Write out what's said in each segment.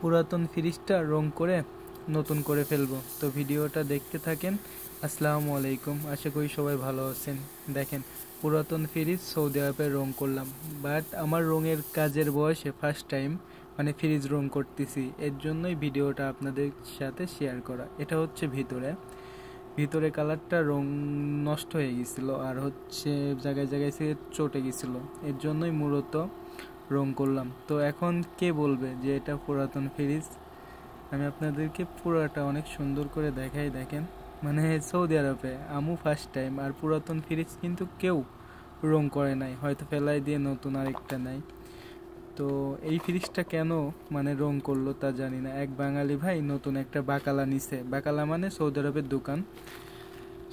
পুরাতন ফ্রিজটা রং করে নতুন করে ফেলবো। তো ভিডিওটা দেখতে থাকেন। আসসালামু আলাইকুম, আশা করি সবাই ভালো আছেন। দেখেন, পুরাতন ফ্রিজ সৌদি আরবে রং করলাম, বাট আমার রঙের কাজের বয়সে ফার্স্ট টাইম মানে ফ্রিজ রং করতেছি, এর জন্যই ভিডিওটা আপনাদের সাথে শেয়ার করা। এটা হচ্ছে ভিতরে কালারটা রং নষ্ট হয়ে গেছিল, আর হচ্ছে জায়গায় জায়গায় সে চটে গেছিল, এর জন্যই মূলত রং করলাম। তো এখন কে বলবে যে এটা পুরাতন ফ্রিজ? আমি আপনাদেরকে পুরাটা অনেক সুন্দর করে দেখাই। দেখেন, মানে সৌদি আরবে আমু ফার্স্ট টাইম, আর পুরাতন ফ্রিজ কিন্তু কেউ রং করে নাই, হয়তো ফেলাই দিয়ে নতুন আরেকটা নাই। তো এই ফ্রিজটা কেন মানে রং করলো তা জানি না। এক বাঙালি ভাই নতুন একটা বাকালা নিছে, বাকালা মানে সৌদি আরবের দোকান,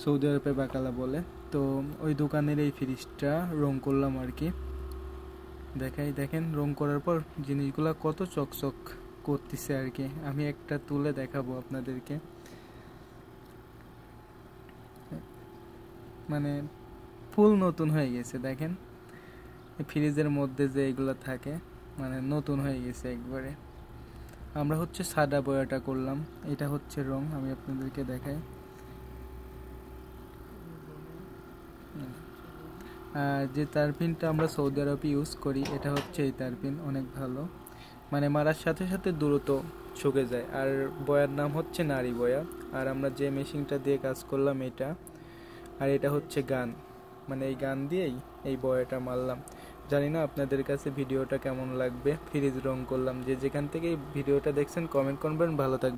সৌদি আরবে বাকালা বলে। তো ওই দোকানের এই ফ্রিজটা রং করলাম আর কি। দেখাই, দেখেন রং করার পর জিনিসগুলা কত চকচক করতেছে আর কি। আমি একটা তুলে দেখাবো আপনাদেরকে, মানে ফুল নতুন হয়ে গেছে। দেখেন ফ্রিজের মধ্যে যে এগুলো থাকে মানে নতুন হয়ে গেছে একবারে। আমরা হচ্ছে সাদা বয়াটা করলাম, এটা হচ্ছে রং, আমি আপনাদেরকে দেখাই। আর যে তারপিনটা আমরা সৌদি আরবে ইউজ করি, এটা হচ্ছে এই তারপিন, অনেক ভালো, মানে মারার সাথে সাথে দ্রুত শুকে যায়। আর বয়ার নাম হচ্ছে নারী বয়া। আর আমরা যে মেশিনটা দিয়ে কাজ করলাম এটা, আর এটা হচ্ছে গান, মানে এই গান দিয়েই এই বয়াটা মারলাম। জানি না আপনাদের কাছে ভিডিওটা কেমন লাগবে। ফ্রিজ রং করলাম, যে যেখান থেকে এই ভিডিওটা দেখছেন কমেন্ট করবেন। ভালো থাকবেন।